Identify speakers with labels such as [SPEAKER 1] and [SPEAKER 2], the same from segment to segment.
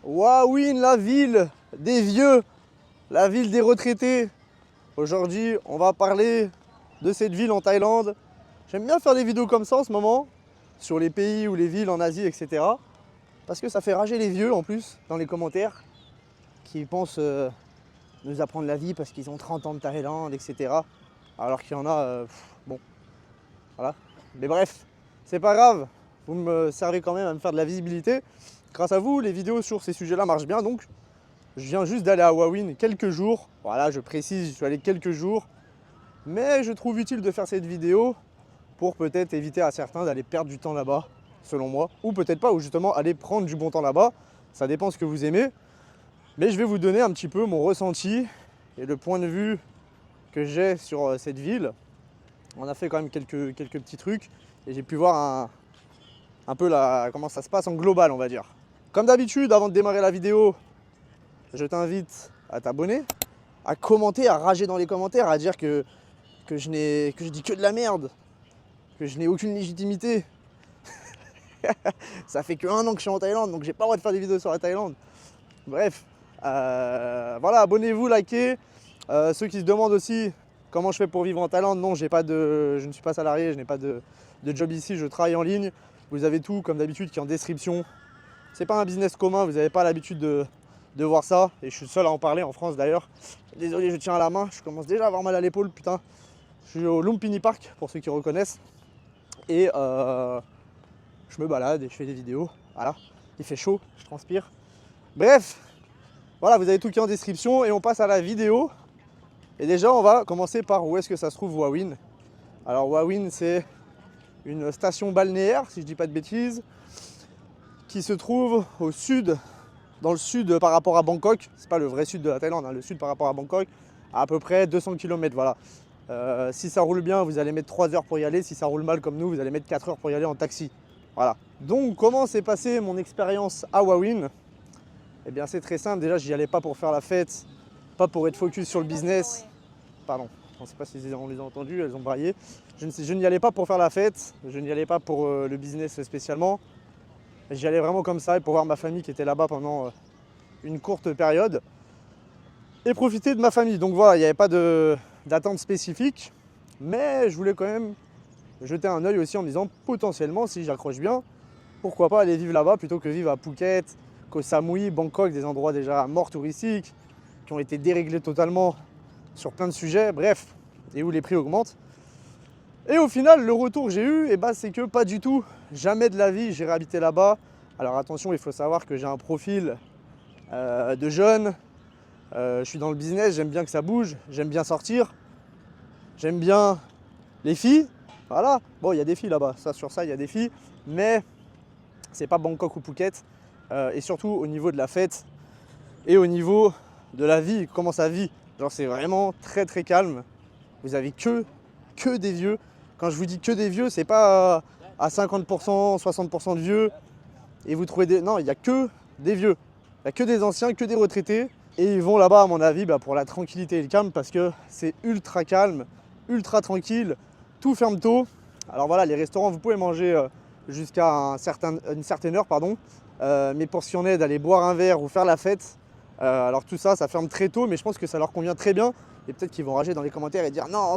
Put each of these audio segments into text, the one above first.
[SPEAKER 1] Hua-Hin, la ville des vieux, la ville des retraités. Aujourd'hui, on va parler de cette ville en Thaïlande. J'aime bien faire des vidéos comme ça en ce moment, sur les pays ou les villes en Asie, etc. Parce que ça fait rager les vieux en plus, dans les commentaires, qui pensent nous apprendre la vie parce qu'ils ont 30 ans de Thaïlande, etc. Alors qu'il y en a, bon, voilà. Mais bref, c'est pas grave, vous me servez quand même à me faire de la visibilité. Grâce à vous, les vidéos sur ces sujets-là marchent bien, donc je viens juste d'aller à Hua-Hin quelques jours. Voilà, je précise, je suis allé quelques jours. Mais je trouve utile de faire cette vidéo pour peut-être éviter à certains d'aller perdre du temps là-bas, selon moi. Ou peut-être pas, ou justement aller prendre du bon temps là-bas. Ça dépend ce que vous aimez. Mais je vais vous donner un petit peu mon ressenti et le point de vue que j'ai sur cette ville. On a fait quand même quelques petits trucs et j'ai pu voir un peu comment ça se passe en global, on va dire. Comme d'habitude, avant de démarrer la vidéo, je t'invite à t'abonner, à commenter, à rager dans les commentaires, à dire que je dis que de la merde, que je n'ai aucune légitimité. Ça fait que 1 an que je suis en Thaïlande, donc j'ai pas le droit de faire des vidéos sur la Thaïlande. Bref, voilà, abonnez-vous, likez. Ceux qui se demandent aussi comment je fais pour vivre en Thaïlande, non, je ne suis pas salarié, je n'ai pas de job ici, je travaille en ligne. Vous avez tout, comme d'habitude, qui est en description. C'est pas un business commun, vous n'avez pas l'habitude de voir ça. Et je suis le seul à en parler en France d'ailleurs. Désolé, je tiens à la main, je commence déjà à avoir mal à l'épaule, putain. Je suis au Lumpini Park, pour ceux qui reconnaissent. Et je me balade et je fais des vidéos. Voilà, il fait chaud, je transpire. Bref, voilà, vous avez tout qui est en description et on passe à la vidéo. Et déjà, on va commencer par où est-ce que ça se trouve, Hua-Hin. Alors, Hua-Hin, c'est une station balnéaire, si je dis pas de bêtises, qui se trouve au sud, dans le sud par rapport à Bangkok. C'est pas le vrai sud de la Thaïlande, hein, le sud par rapport à Bangkok, à peu près 200 km, voilà. Si ça roule bien, vous allez mettre 3 heures pour y aller. Si ça roule mal comme nous, vous allez mettre 4 heures pour y aller en taxi. Voilà. Donc, comment s'est passée mon expérience à Hua-Hin? Eh bien, c'est très simple. Déjà, j'y allais pas pour faire la fête, pas pour être focus sur le business. Pardon, je ne sais pas si on les a entendues, elles ont braillé. Je n'y allais pas pour faire la fête, je n'y allais pas pour le business spécialement. J'y allais vraiment comme ça, pour voir ma famille qui était là-bas pendant une courte période. Et profiter de ma famille. Donc voilà, il n'y avait pas d'attente spécifique. Mais je voulais quand même jeter un œil aussi en me disant, potentiellement, si j'accroche bien, pourquoi pas aller vivre là-bas plutôt que vivre à Phuket, Koh Samui, Bangkok, des endroits déjà morts touristiques, qui ont été déréglés totalement sur plein de sujets, bref, et où les prix augmentent. Et au final, le retour que j'ai eu, c'est que pas du tout, jamais de la vie, j'irai habiter là-bas. Alors attention, il faut savoir que j'ai un profil de jeune, je suis dans le business, j'aime bien que ça bouge, j'aime bien sortir, j'aime bien les filles, voilà. Bon, il y a des filles là-bas, sur ça, il y a des filles, mais c'est pas Bangkok ou Phuket. Et surtout au niveau de la fête et au niveau de la vie, comment ça vit. Genre c'est vraiment très très calme. Vous avez que des vieux. Quand je vous dis que des vieux, c'est pas à 50%, 60% de vieux. Et vous trouvez des... Non, il n'y a que des vieux. Il n'y a que des anciens, que des retraités. Et ils vont là-bas, à mon avis, pour la tranquillité et le calme, parce que c'est ultra calme, ultra tranquille. Tout ferme tôt. Alors voilà, les restaurants, vous pouvez manger jusqu'à une certaine heure, pardon. Mais pour ce qui en est d'aller boire un verre ou faire la fête, alors tout ça, ça ferme très tôt, mais je pense que ça leur convient très bien. Et peut-être qu'ils vont rager dans les commentaires et dire non,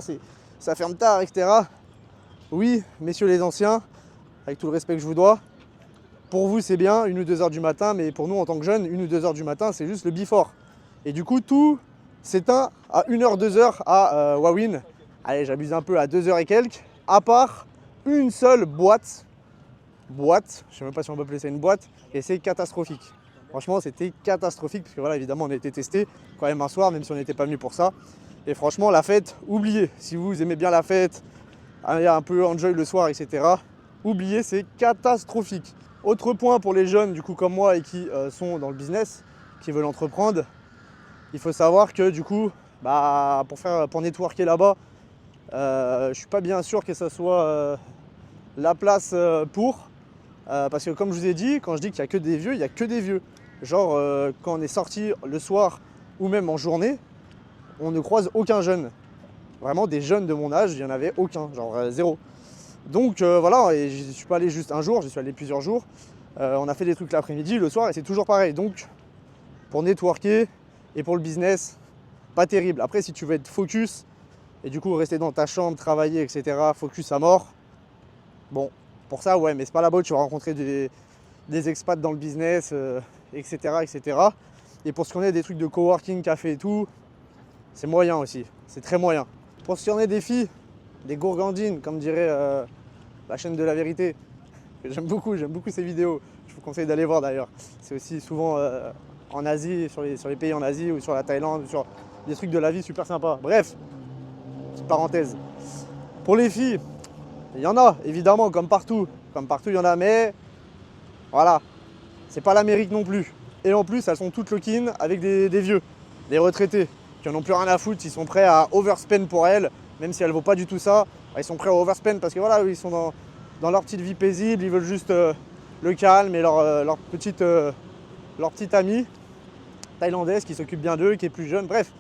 [SPEAKER 1] ça ferme tard, etc. Oui, messieurs les anciens, avec tout le respect que je vous dois, pour vous c'est bien, 1 ou 2 heures du matin, mais pour nous en tant que jeunes, 1 ou 2 heures du matin, c'est juste le before. Et du coup, tout s'éteint à 1 heure, 2 heures à Hua-Hin. Allez, j'abuse un peu, à 2 heures et quelques, à part une seule boîte, je ne sais même pas si on peut appeler ça une boîte, et c'est catastrophique. Franchement, c'était catastrophique, parce que voilà, évidemment, on a été testé quand même un soir, même si on n'était pas venu pour ça. Et franchement, la fête, oubliez. Si vous aimez bien la fête, aller un peu enjoy le soir, etc., oubliez, c'est catastrophique. Autre point pour les jeunes, du coup, comme moi, et qui sont dans le business, qui veulent entreprendre, il faut savoir que, du coup, pour networker là-bas, je suis pas bien sûr que ça soit la place parce que comme je vous ai dit, quand je dis qu'il n'y a que des vieux, il n'y a que des vieux. Genre quand on est sorti le soir ou même en journée, on ne croise aucun jeune. Vraiment des jeunes de mon âge, il n'y en avait aucun, genre zéro. Donc voilà, et je ne suis pas allé juste un jour, je suis allé plusieurs jours. On a fait des trucs l'après-midi, le soir, et c'est toujours pareil. Donc pour networker et pour le business, pas terrible. Après, si tu veux être focus et du coup rester dans ta chambre, travailler, etc., focus à mort, bon, pour ça, ouais, mais c'est pas là-bas où tu vas rencontrer des expats dans le business, etc., etc. Et pour ce qu'on est des trucs de coworking, café et tout, c'est moyen aussi, c'est très moyen. Pour ce qui en est des filles, des gourgandines, comme dirait la chaîne de la vérité, que j'aime beaucoup ces vidéos, je vous conseille d'aller voir d'ailleurs. C'est aussi souvent en Asie, sur les pays en Asie ou sur la Thaïlande, sur des trucs de la vie super sympas. Bref, petite parenthèse. Pour les filles, il y en a, évidemment, comme partout. Comme partout, il y en a, mais voilà, c'est pas l'Amérique non plus. Et en plus, elles sont toutes lock-in avec des vieux, des retraités, qui en ont plus rien à foutre, ils sont prêts à overspend pour elles, même si elle vaut pas du tout ça. Ils sont prêts à overspend parce que voilà, ils sont dans leur petite vie paisible, ils veulent juste le calme et leur petite amie thaïlandaise qui s'occupe bien d'eux, qui est plus jeune. Bref,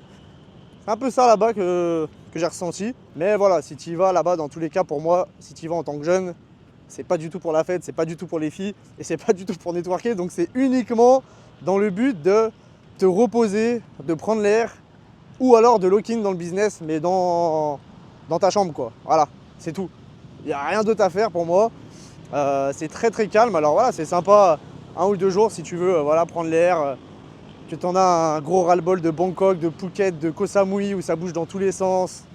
[SPEAKER 1] c'est un peu ça là-bas que j'ai ressenti. Mais voilà, si tu y vas là-bas, dans tous les cas, pour moi, si tu y vas en tant que jeune, c'est pas du tout pour la fête, c'est pas du tout pour les filles et c'est pas du tout pour networker. Donc c'est uniquement dans le but de te reposer, de prendre l'air ou alors de lock-in dans le business, mais dans ta chambre, quoi. Voilà, c'est tout. Il n'y a rien d'autre à faire pour moi. C'est très très calme. Alors voilà, c'est sympa 1 ou 2 jours si tu veux voilà, prendre l'air. Que tu en as un gros ras-le-bol de Bangkok, de Phuket, de Koh Samui où ça bouge dans tous les sens.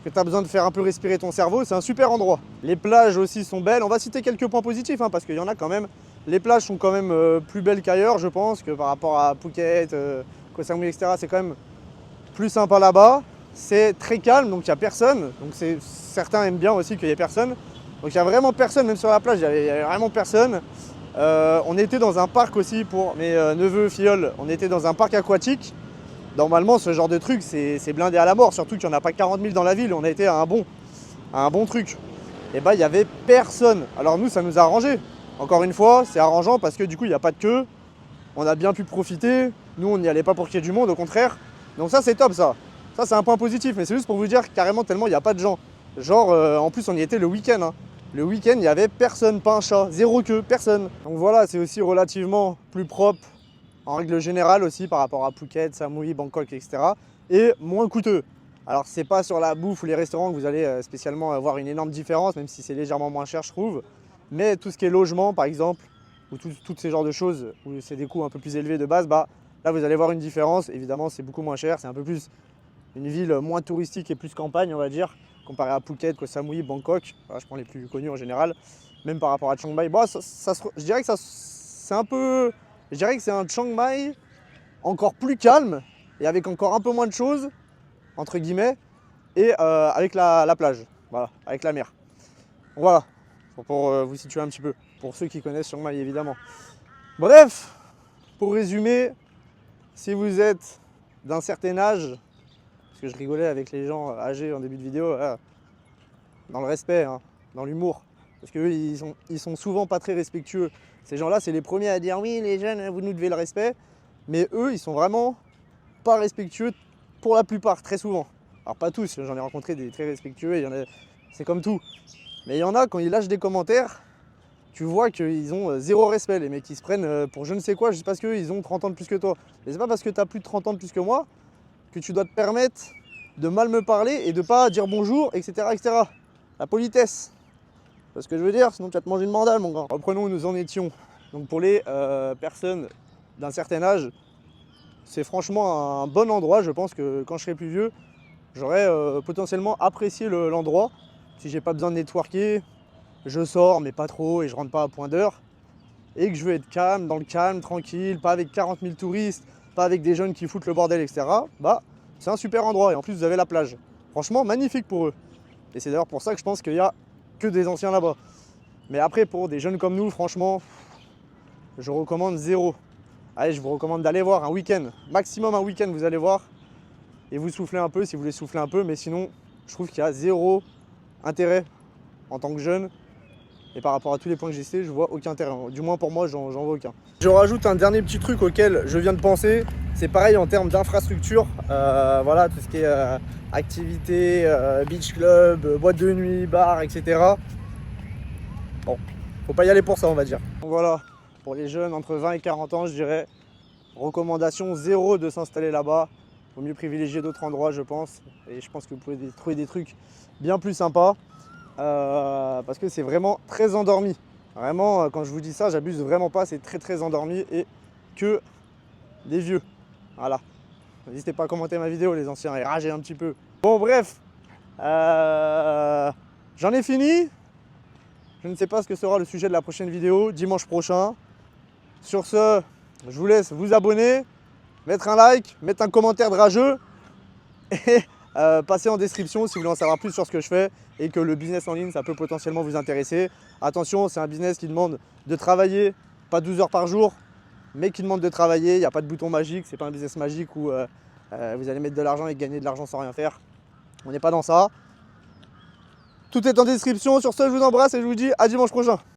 [SPEAKER 1] Que tu as besoin de faire un peu respirer ton cerveau, c'est un super endroit. Les plages aussi sont belles. On va citer quelques points positifs parce qu'il y en a quand même. Les plages sont quand même plus belles qu'ailleurs, je pense, que par rapport à Phuket, Koh Samui, etc. C'est quand même plus sympa là-bas. C'est très calme, donc il n'y a personne. Donc certains aiment bien aussi qu'il n'y ait personne. Donc il n'y a vraiment personne, même sur la plage, il n'y avait vraiment personne. On était dans un parc aussi pour mes neveux, filleuls. On était dans un parc aquatique. Normalement, ce genre de truc, c'est blindé à la mort. Surtout qu'il n'y en a pas 40 000 dans la ville. On a été à un bon truc. Et bah, il n'y avait personne. Alors nous, ça nous a arrangé. Encore une fois, c'est arrangeant parce que du coup, il n'y a pas de queue. On a bien pu profiter. Nous, on n'y allait pas pour qu'il y ait du monde, au contraire. Donc ça, c'est top, ça. Ça, c'est un point positif. Mais c'est juste pour vous dire carrément tellement il n'y a pas de gens. Genre, en plus, on y était le week-end. Le week-end, il n'y avait personne, pas un chat, zéro queue, personne. Donc voilà, c'est aussi relativement plus propre, en règle générale aussi, par rapport à Phuket, Samui, Bangkok, etc. Et moins coûteux. Alors, c'est pas sur la bouffe ou les restaurants que vous allez spécialement avoir une énorme différence, même si c'est légèrement moins cher, je trouve. Mais tout ce qui est logement, par exemple, ou toutes ces genres de choses, où c'est des coûts un peu plus élevés de base, bah là, vous allez voir une différence. Évidemment, c'est beaucoup moins cher, c'est un peu plus une ville moins touristique et plus campagne, on va dire, comparé à Phuket, Koh Samui, Bangkok. Voilà, je prends les plus connus en général, même par rapport à Chiang Mai. Bon, je dirais que c'est un peu... Je dirais que c'est un Chiang Mai encore plus calme et avec encore un peu moins de choses, entre guillemets, et avec la plage, voilà, avec la mer. Donc voilà, pour vous situer un petit peu, pour ceux qui connaissent Chiang Mai évidemment. Bref, pour résumer, si vous êtes d'un certain âge, parce que je rigolais avec les gens âgés en début de vidéo, dans le respect, dans l'humour, parce qu'eux, ils sont souvent pas très respectueux. Ces gens-là, c'est les premiers à dire oui, les jeunes, vous nous devez le respect, mais eux, ils sont vraiment pas respectueux pour la plupart, très souvent. Alors pas tous, j'en ai rencontré des très respectueux, c'est comme tout. Mais il y en a, quand ils lâchent des commentaires, tu vois qu'ils ont zéro respect, les mecs, ils se prennent pour je ne sais quoi, juste parce qu'ils ont 30 ans de plus que toi. Mais c'est pas parce que tu as plus de 30 ans de plus que moi que tu dois te permettre de mal me parler et de pas dire bonjour, etc., etc. La politesse. C'est ce que je veux dire, sinon tu vas te manger une mandale, mon gars. Reprenons où nous en étions. Donc pour les personnes d'un certain âge, c'est franchement un bon endroit. Je pense que quand je serai plus vieux, j'aurais potentiellement apprécié l'endroit. Si j'ai pas besoin de networker, je sors, mais pas trop, et je rentre pas à point d'heure. Et que je veux être calme, dans le calme, tranquille, pas avec 40 000 touristes, pas avec des jeunes qui foutent le bordel, etc. Bah, c'est un super endroit. Et en plus, vous avez la plage. Franchement, magnifique pour eux. Et c'est d'ailleurs pour ça que je pense qu'il y a que des anciens là-bas. Mais après, pour des jeunes comme nous, franchement, je recommande zéro. Allez, je vous recommande d'aller voir un week-end. Maximum un week-end, vous allez voir. Et vous soufflez un peu si vous voulez souffler un peu. Mais sinon, je trouve qu'il y a zéro intérêt en tant que jeune. Et par rapport à tous les points que j'ai cités, je vois aucun intérêt. Du moins pour moi, j'en vois aucun. Je rajoute un dernier petit truc auquel je viens de penser. C'est pareil en termes d'infrastructure. Voilà, tout ce qui est activités, beach club, boîte de nuit, bar, etc. Bon, faut pas y aller pour ça, on va dire. Donc voilà, pour les jeunes entre 20 et 40 ans, je dirais, recommandation zéro de s'installer là-bas. Il vaut mieux privilégier d'autres endroits, je pense. Et je pense que vous pouvez trouver des trucs bien plus sympas. Parce que c'est vraiment très endormi. Vraiment, quand je vous dis ça, j'abuse vraiment pas. C'est très très endormi et que des vieux. Voilà. N'hésitez pas à commenter ma vidéo, les anciens, et rager un petit peu. Bon, bref. J'en ai fini. Je ne sais pas ce que sera le sujet de la prochaine vidéo, dimanche prochain. Sur ce, je vous laisse vous abonner, mettre un like, mettre un commentaire de rageux et passer en description si vous voulez en savoir plus sur ce que je fais et que le business en ligne, ça peut potentiellement vous intéresser. Attention, c'est un business qui demande de travailler, pas 12 heures par jour, mais qui demande de travailler. Il n'y a pas de bouton magique, c'est pas un business magique où vous allez mettre de l'argent et gagner de l'argent sans rien faire. On n'est pas dans ça. Tout est en description. Sur ce, je vous embrasse et je vous dis à dimanche prochain.